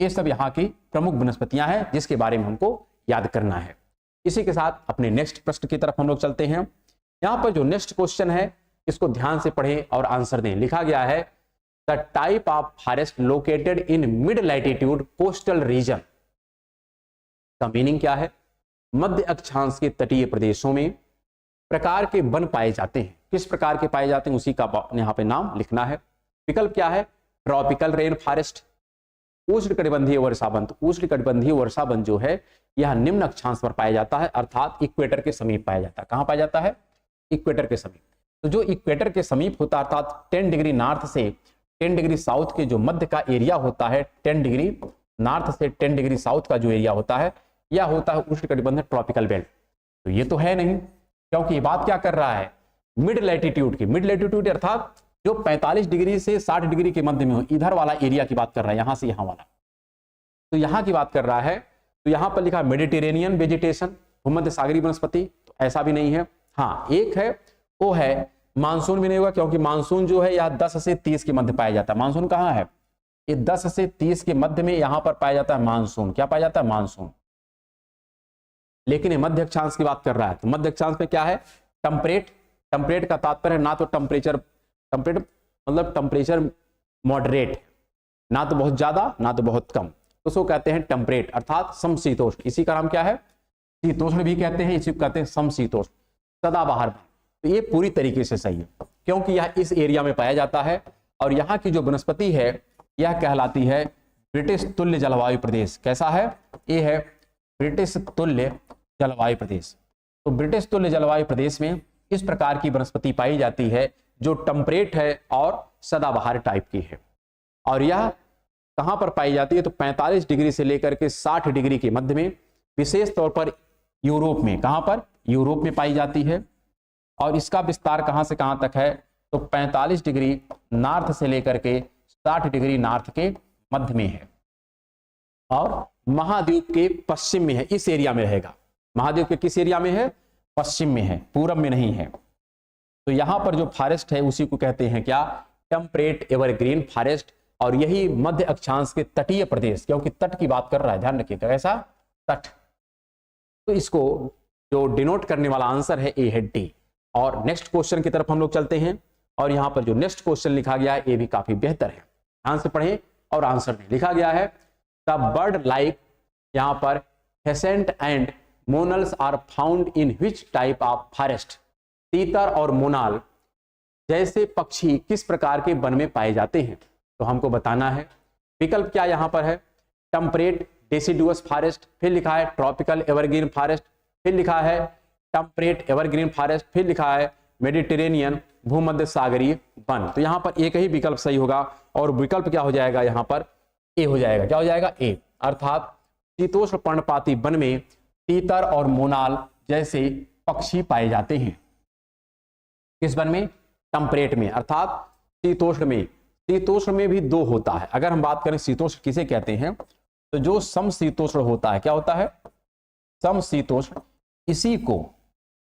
ये सब यहाँ की प्रमुख वनस्पतियां हैं जिसके बारे में हमको याद करना है। इसी के साथ अपने नेक्स्ट प्रश्न की तरफ हम लोग चलते हैं। यहाँ पर जो नेक्स्ट क्वेश्चन है इसको ध्यान से पढ़ें और आंसर दें। लिखा गया है the type of forest located in mid latitude coastal region, का मीनिंग क्या है, मध्य अक्षांश के तटीय प्रदेशों में प्रकार के वन पाए जाते हैं। किस प्रकार के पाए जाते हैं उसी का यहाँ पे नाम लिखना है। विकल्प क्या है, ट्रॉपिकल रेन फॉरेस्ट, उष्णकटिबंधीय वर्षावन। तो उष्णकटिबंधीय वर्षावन जो है यह निम्न अक्षांश पर पाया जाता है, अर्थात इक्वेटर के समीप पाया जाता है। कहां पाया जाता है, इक्वेटर के समीप। तो जो इक्वेटर के समीप होता है, अर्थात 10 डिग्री नॉर्थ से 10 डिग्री साउथ के जो मध्य का एरिया होता है, 10 डिग्री नॉर्थ से 10 डिग्री साउथ का जो एरिया होता है, यह होता है उष्णकटिबंधीय ट्रॉपिकल बेल्ट। तो ये तो है नहीं, क्योंकि ये बात क्या कर रहा है, मिड लैटिट्यूड की। मिड लैटिट्यूड अर्थात जो 45 डिग्री से 60 डिग्री के मध्य में हो, इधर वाला एरिया की बात कर रहा है, यहां से यहां वाला। तो यहां की बात कर रहा है। तो यहां पर लिखा मेडिटेरेनियन वेजिटेशन, भूमध्य सागरीय वनस्पति, तो ऐसा भी नहीं है। हाँ, एक है, वो है मानसून भी नहीं होगा, क्योंकि मानसून जो है यह 10 से 30 के मध्य पाया जाता है। मानसून कहाँ है, ये 10 से 30 के मध्य में यहां पर पाया जाता है मानसून। क्या पाया जाता है, मानसून। लेकिन ये मध्य अक्षांश की बात कर रहा है, तो मध्य अक्षांश में क्या है, टेम्परेट। टेम्परेट का तात्पर्य ना तो टेम्परेचर, टेम्परेट मतलब टेम्परेचर मॉडरेट, ना तो बहुत ज्यादा ना तो बहुत कम, तो उसको कहते हैं टेम्परेट, अर्थात समशीतोष्ण। इसी का नाम क्या है, शीतोष्ण भी कहते हैं, इसी को कहते हैं समशीतोष्ण, सदाबहार। तो ये पूरी तरीके से सही है, क्योंकि यह इस एरिया में पाया जाता है। और यहाँ की जो वनस्पति है यह कहलाती है ब्रिटिश तुल्य जलवायु प्रदेश। कैसा है, ये है ब्रिटिश तुल्य जलवायु प्रदेश। तो ब्रिटिश तुल्य जलवायु प्रदेश में इस प्रकार की वनस्पति पाई जाती है जो टेम्परेट है और सदाबहार टाइप की है। और यह कहां पर पाई जाती है, तो 45 डिग्री से लेकर के 60 डिग्री के मध्य में, विशेष तौर पर यूरोप में। कहां पर, यूरोप में पाई जाती है। और इसका विस्तार कहां से कहां तक है, तो 45 डिग्री नॉर्थ से लेकर के 60 डिग्री नॉर्थ के मध्य में है। और महाद्वीप के पश्चिम में है, इस एरिया में रहेगा। महाद्वीप के किस एरिया में है, पश्चिम में है, पूरब में नहीं है। तो यहां पर जो फॉरेस्ट है उसी को कहते हैं क्या, टेम्परेट एवरग्रीन फॉरेस्ट। और यही मध्य अक्षांश के तटीय प्रदेश, क्योंकि तट की बात कर रहा है, ध्यान रखिएगा, कैसा तट। तो इसको जो डिनोट करने वाला आंसर है ए है डी। और नेक्स्ट क्वेश्चन की तरफ हम लोग चलते हैं। और यहां पर जो नेक्स्ट क्वेश्चन लिखा गया है ये भी काफी बेहतर है, ध्यान से पढ़ें और आंसर दें। लिखा गया है द बर्ड लाइक यहाँ पर pheasant and monals are found in which type of forest. तीतर और मोनाल जैसे पक्षी किस प्रकार के वन में पाए जाते हैं, तो हमको बताना है। विकल्प क्या यहाँ पर है, टेम्परेट डेसिडुअस फॉरेस्ट, फिर लिखा है ट्रॉपिकल एवरग्रीन फॉरेस्ट, फिर लिखा है टेम्परेट एवरग्रीन फॉरेस्ट, फिर लिखा है मेडिटेरेनियन भूमध्य सागरीय वन। तो यहाँ पर एक ही विकल्प सही होगा और विकल्प क्या हो जाएगा, यहाँ पर ए हो जाएगा। क्या हो जाएगा, ए, अर्थात शीतोष्ण पर्णपाती वन में तीतर और मोनाल जैसे पक्षी पाए जाते हैं। किस वन में, टेम्परेट में, अर्थात शीतोष्ण में। शीतोष्ण में भी दो होता है। अगर हम बात करें शीतोष्ण किसे कहते हैं, तो जो समशीतोष्ण होता है, क्या होता है, समशीतोष्ण, इसी को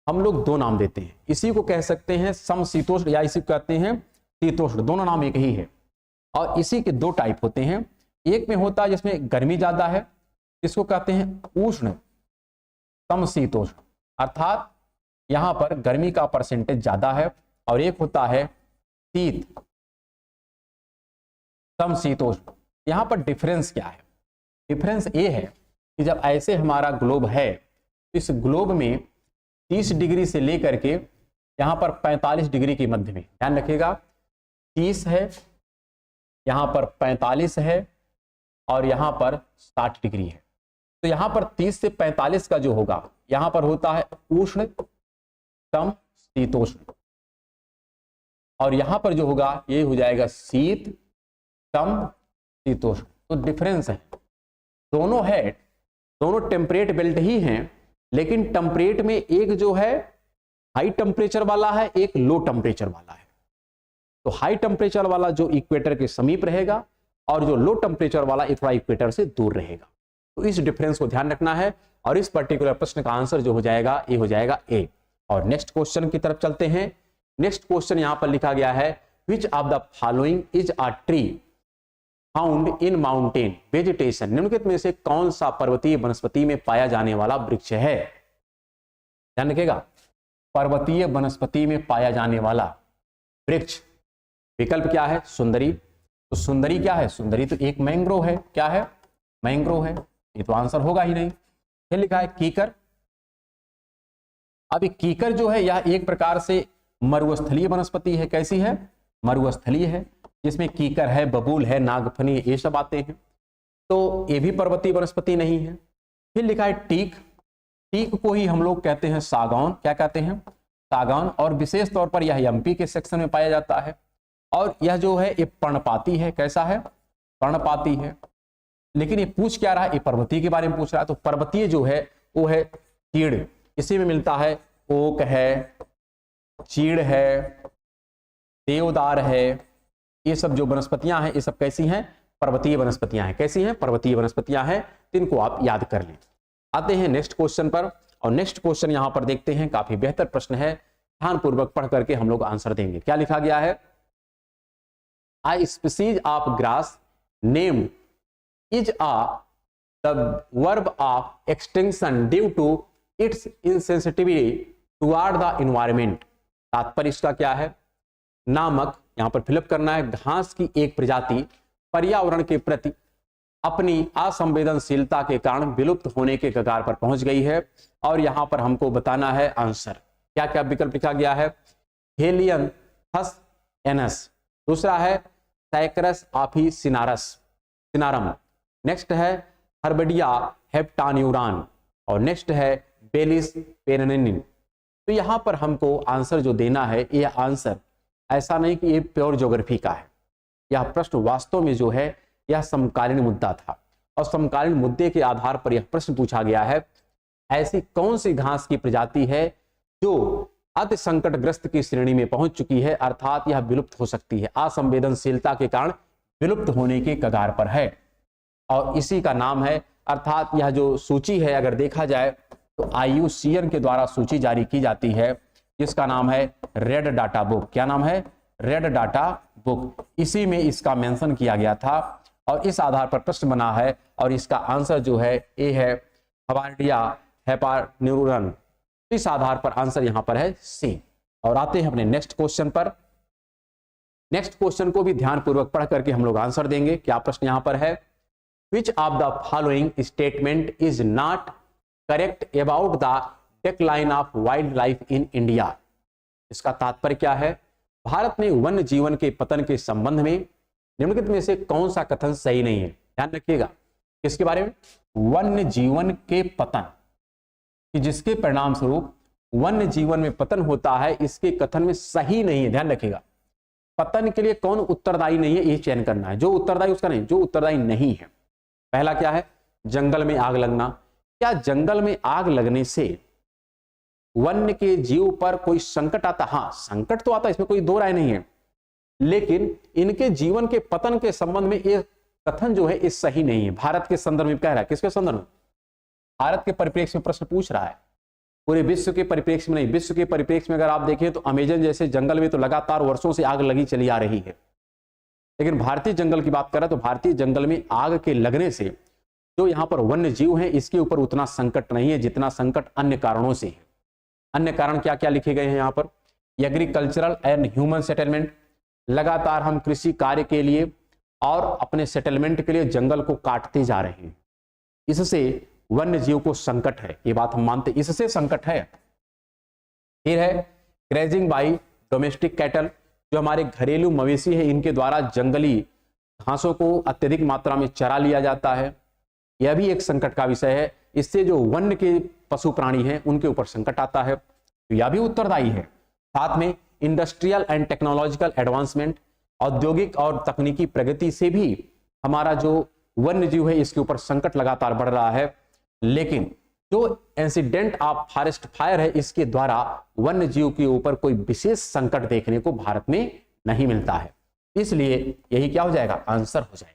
हम लोग दो नाम देते हैं। इसी को कह सकते हैं समशीतोष्ण या इसी को कहते हैं शीतोष्ण, दोनों नाम एक ही है। और इसी के दो टाइप होते हैं। एक में होता है जिसमें गर्मी ज्यादा है, इसको कहते हैं उष्ण समशीतोष्ण, अर्थात यहां पर गर्मी का परसेंटेज ज्यादा है। और एक होता है शीत समशीतोष्ण। यहां पर डिफरेंस क्या है, डिफरेंस ये है कि जब ऐसे हमारा ग्लोब है, इस ग्लोब में 30 डिग्री से लेकर के यहां पर 45 डिग्री के मध्य में, ध्यान रखिएगा, 30 है, यहां पर 45 है और यहां पर 60 डिग्री है। तो यहां पर 30 से 45 का जो होगा, यहां पर होता है उष्ण समशीतोष्ण, और यहां पर जो होगा ये हो जाएगा शीत समशीतोष्ण। तो डिफरेंस है, दोनों है, दोनों टेम्परेट बेल्ट ही हैं, लेकिन टेम्परेट में एक जो है हाई टेम्परेचर वाला है, एक लो टेम्परेचर वाला है। तो हाई टेम्परेचर वाला जो इक्वेटर के समीप रहेगा और जो लो टेम्परेचर वाला थोड़ा इक्वेटर से दूर रहेगा। तो इस डिफरेंस को ध्यान रखना है और इस पर्टिकुलर प्रश्न का आंसर जो हो जाएगा ये हो जाएगा ए। और नेक्स्ट क्वेश्चन की तरफ चलते हैं। नेक्स्ट क्वेश्चन यहां पर लिखा गया है, विच of the following is a tree found in mountain vegetation. निम्नलिखित में से कौन सा पर्वतीय वनस्पति में पाया जाने वाला वृक्ष है। ध्यान रखिएगा, पर्वतीय वनस्पति में पाया जाने वाला वृक्ष। विकल्प क्या है, सुंदरी। तो सुंदरी क्या है, सुंदरी तो एक मैंग्रोव है। क्या है, मैंग्रोव है, ये तो आंसर होगा ही नहीं। फिर लिखा है कीकर। अब कीकर जो है यह एक प्रकार से मरुस्थलीय वनस्पति है। कैसी है, मरुस्थलीय है, जिसमें कीकर है, बबूल है, नागफनी, ये सब आते हैं। तो ये भी पर्वतीय वनस्पति नहीं है। फिर लिखा है टीक। टीक को ही हम लोग कहते हैं सागौन। क्या कहते हैं, सागौन। और विशेष तौर पर यह एमपी के सेक्शन में पाया जाता है। और यह जो है ये पर्णपाती है। कैसा है, पर्णपाती है। लेकिन ये पूछ क्या रहा है, ये पर्वतीय के बारे में पूछ रहा है। तो पर्वतीय जो है वो है चीड़, इसी में मिलता है ओक है, चीड़ है, देवदार है। ये सब जो वनस्पतियां हैं ये सब कैसी हैं, पर्वतीय वनस्पतियां हैं। कैसी हैं, पर्वतीय वनस्पतियां हैं। इनको आप याद कर लें। आते हैं नेक्स्ट क्वेश्चन पर। और नेक्स्ट क्वेश्चन यहां पर देखते हैं, काफी बेहतर प्रश्न है, ध्यानपूर्वक पढ़ करके हम लोग आंसर देंगे। क्या लिखा गया है, A species of grass named is the verb of extinction due to its insensitivity toward the environment। तात्पर्य इसका क्या है, नामक, यहां पर फिलअप करना है, घास की एक प्रजाति पर्यावरण के प्रति अपनी असंवेदनशीलता के कारण विलुप्त होने के कगार पर पहुंच गई है। और यहां पर हमको बताना है आंसर। क्या क्या विकल्प लिखा गया है, हेलियंथस एनस, दूसरा है सैकरस ऑफिसिनारम, नेक्स्ट है हर्बेडिया हेप्टान्यूरान, और नेक्स्ट है बेलिस पेरेनिन। तो यहां पर हमको आंसर जो देना है, यह आंसर ऐसा नहीं कि ये प्योर ज्योग्राफी का है। यह प्रश्न वास्तव में जो है यह समकालीन मुद्दा था, और समकालीन मुद्दे के आधार पर यह प्रश्न पूछा गया है, ऐसी कौन सी घास की प्रजाति है जो अति संकटग्रस्त की श्रेणी में पहुंच चुकी है, अर्थात यह विलुप्त हो सकती है, असंवेदनशीलता के कारण विलुप्त होने के कगार पर है। और इसी का नाम है, अर्थात यह जो सूची है अगर देखा जाए तो IUCN के द्वारा सूची जारी की जाती है, जिसका नाम है रेड डाटा बुक। क्या नाम है, रेड डाटा बुक। इसी में इसका मेंशन किया गया था और इस आधार पर प्रश्न बना है। और इसका आंसर जो है ए है हवार्डिया हेपान्यूरन। इस आधार पर आंसर यहां पर है सी। और आते हैं अपने नेक्स्ट क्वेश्चन पर। नेक्स्ट क्वेश्चन को भी ध्यानपूर्वक पढ़ करके हम लोग आंसर देंगे। क्या प्रश्न यहां पर है, विच of the following statement is not correct about the decline of wild life in India. इसका तात्पर्य क्या है? भारत में वन्य जीवन के पतन के संबंध में निम्नलिखित में से कौन सा कथन सही नहीं है? ध्यान रखिएगा, किसके बारे में? वन्य जीवन के पतन, कि जिसके परिणाम स्वरूप वन्य जीवन में पतन होता है, इसके कथन में सही नहीं है। ध्यान रखिएगा, पतन के लिए कौन उत्तरदायी नहीं है ये चयन करना है। जो उत्तरदायी उसका नहीं, जो उत्तरदायी नहीं है। पहला क्या है? जंगल में आग लगना। क्या जंगल में आग लगने से वन्य के जीव पर कोई संकट आता? हाँ, संकट तो आता है, इसमें कोई दो राय नहीं है, लेकिन इनके जीवन के पतन के संबंध में ये कथन जो है ये सही नहीं है। भारत के संदर्भ में कह रहा है, किसके संदर्भ में? भारत के परिप्रेक्ष्य में प्रश्न पूछ रहा है, पूरे विश्व के परिप्रेक्ष्य में नहीं। विश्व के परिप्रेक्ष्य में अगर आप देखें तो अमेजन जैसे जंगल में तो लगातार वर्षों से आग लगी चली आ रही है, लेकिन भारतीय जंगल की बात करें तो भारतीय जंगल में आग के लगने से जो यहाँ पर वन्य जीव है इसके ऊपर उतना संकट नहीं है जितना संकट अन्य कारणों से है। अन्य कारण क्या क्या लिखे गए हैं यहाँ पर? एग्रीकल्चरल एंड ह्यूमन सेटलमेंट, लगातार हम कृषि कार्य के लिए और अपने सेटलमेंट के लिए जंगल को काटते जा रहे हैं, इससे वन्य जीव को संकट है, ये बात हम मानते, इससे संकट है। फिर है ग्रेजिंग बाई डोमेस्टिक कैटल, जो हमारे घरेलू मवेशी है इनके द्वारा जंगली घासों को अत्यधिक मात्रा में चरा लिया जाता है, यह भी एक संकट का विषय है। इससे जो वन्य के पशु प्राणी हैं उनके ऊपर संकट आता है, तो यह भी उत्तरदायी है। साथ में इंडस्ट्रियल एंड टेक्नोलॉजिकल एडवांसमेंट, औद्योगिक और तकनीकी प्रगति से भी हमारा जो वन्य जीव है इसके ऊपर संकट लगातार बढ़ रहा है, लेकिन जो इंसिडेंट ऑफ फॉरेस्ट फायर है इसके द्वारा वन्य जीव के ऊपर कोई विशेष संकट देखने को भारत में नहीं मिलता है। इसलिए यही क्या हो जाएगा? आंसर हो जाएगा।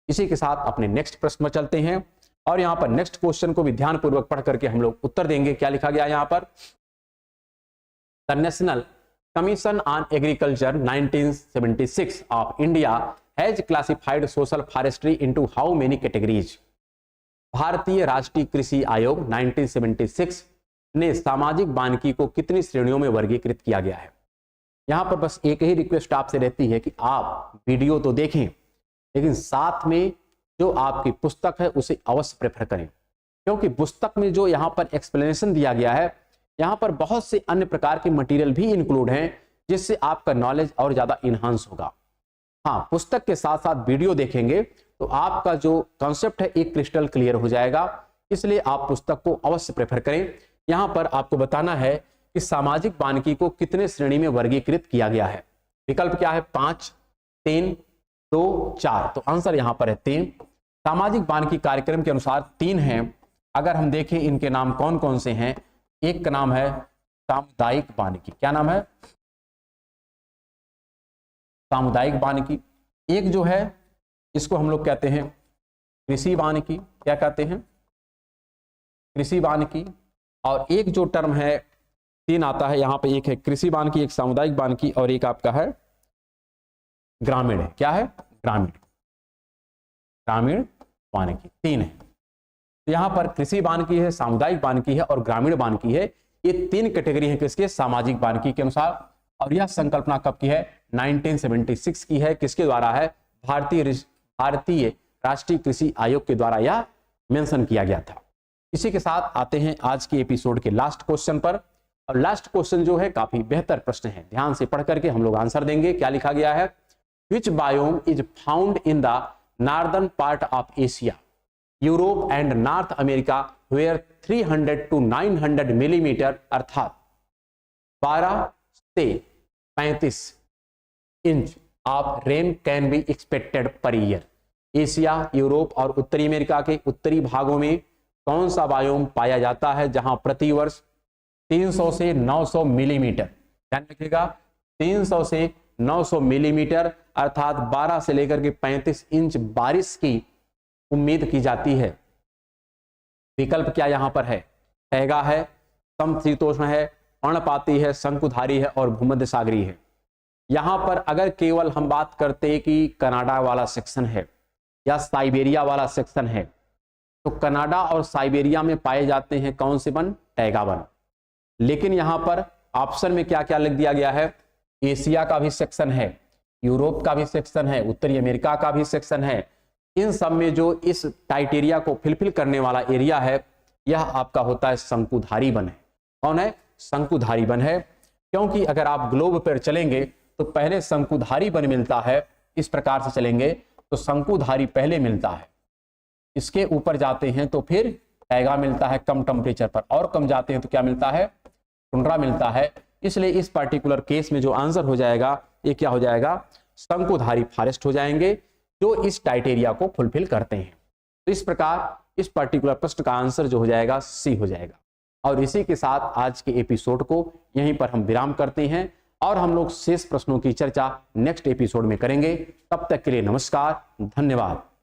इसी के साथ अपने नेक्स्ट प्रश्न में चलते हैं और यहां पर नेक्स्ट क्वेश्चन को भी ध्यानपूर्वक पढ़ करके हम लोग उत्तर देंगे। क्या लिखा गया यहां पर? The national commission on agriculture 1976 of India has classified social forestry into how many categories. भारतीय राष्ट्रीय कृषि आयोग 1976 ने सामाजिक वानिकी को कितनी श्रेणियों में वर्गीकृत किया गया है? यहां पर बस एक ही रिक्वेस्ट आपसे रहती है कि आप वीडियो तो देखें, लेकिन साथ में जो आपकी पुस्तक है उसे अवश्य प्रेफर करें, क्योंकि पुस्तक में जो यहाँ पर एक्सप्लेनेशन दिया गया है यहाँ पर बहुत से अन्य प्रकार के मटेरियल भी इंक्लूड हैं जिससे आपका नॉलेज और ज्यादा इनहांस होगा। हाँ, पुस्तक के साथ साथ वीडियो देखेंगे तो आपका जो कॉन्सेप्ट है एक क्रिस्टल क्लियर हो जाएगा, इसलिए आप पुस्तक को अवश्य प्रेफर करें। यहाँ पर आपको बताना है कि सामाजिक वानिकी को कितने श्रेणी में वर्गीकृत किया गया है। विकल्प क्या है? 5, 3, 2, 4। तो आंसर यहाँ पर है 3। सामाजिक वानिकी कार्यक्रम के अनुसार 3 हैं। अगर हम देखें इनके नाम कौन कौन से हैं, एक का नाम है सामुदायिक वानिकी। क्या नाम है? सामुदायिक वानिकी। एक जो है इसको हम लोग कहते हैं कृषि वानिकी। क्या कहते हैं? कृषि वानिकी। और एक जो टर्म है 3 आता है यहाँ पे, एक है कृषि वानिकी, एक सामुदायिक वानिकी और एक आपका है ग्रामीण है। क्या है? ग्रामीण। ग्रामीण वानिकी 3 है। तो यहाँ पर कृषि वानिकी है, सामुदायिक वानिकी है और ग्रामीण वानिकी है। ये 3 कैटेगरी है किसके? सामाजिक वानिकी के अनुसार। और यह संकल्पना कब की है? 1976 की है। किसके द्वारा है? भारतीय राष्ट्रीय कृषि आयोग के द्वारा यह मेंशन किया गया था। इसी के साथ आते हैं आज के एपिसोड के लास्ट क्वेश्चन पर। और लास्ट क्वेश्चन जो है काफी बेहतर प्रश्न है, ध्यान से पढ़ करके हम लोग आंसर देंगे। क्या लिखा गया है? Which biome is found in the northern part of Asia, Europe and North America, where 300 to 900 millimetre अर्थात 12 से 35 inch of rain can be expected per year. Asia, Europe और उत्तरी अमेरिका के उत्तरी भागों में कौन सा बायोम पाया जाता है जहां प्रति वर्ष 300 से 900 मिलीमीटर, ध्यान रखिएगा 300 से 900 मिलीमीटर अर्थात 12 से लेकर के 35 इंच बारिश की उम्मीद की जाती है। विकल्प क्या यहां पर है? तैगा है, समशीतोष्ण है, पर्णपाती है, शंकुधारी है और भूमध्य सागरीय है। यहां पर अगर केवल हम बात करते हैं कि कनाडा वाला सेक्शन है या साइबेरिया वाला सेक्शन है, तो कनाडा और साइबेरिया में पाए जाते हैं कौन से वन? तैगा वन। लेकिन यहां पर ऑप्शन में क्या क्या लिख दिया गया है? एशिया का भी सेक्शन है, यूरोप का भी सेक्शन है, उत्तरी अमेरिका का भी सेक्शन है, इन सब में जो इस क्राइटेरिया को फिलफिल करने वाला एरिया है, यह आपका होता है शंकुधारी वन है। कौन है? शंकुधारी वन है। क्योंकि अगर आप ग्लोब पर चलेंगे तो पहले शंकुधारी वन मिलता है, इस प्रकार से चलेंगे तो शंकुधारी पहले मिलता है, इसके ऊपर जाते हैं तो फिर टैगा मिलता है कम टेम्परेचर पर, और कम जाते हैं तो क्या मिलता है? टुंड्रा मिलता है। इसलिए इस पर्टिकुलर केस में जो आंसर हो जाएगा, ये क्या हो जाएगा? शंकुधारी फॉरेस्ट हो जाएंगे, जो इस क्राइटेरिया को फुलफिल करते हैं। तो इस प्रकार इस पर्टिकुलर प्रश्न का आंसर जो हो जाएगा सी हो जाएगा। और इसी के साथ आज के एपिसोड को यहीं पर हम विराम करते हैं और हम लोग शेष प्रश्नों की चर्चा नेक्स्ट एपिसोड में करेंगे। तब तक के लिए नमस्कार, धन्यवाद।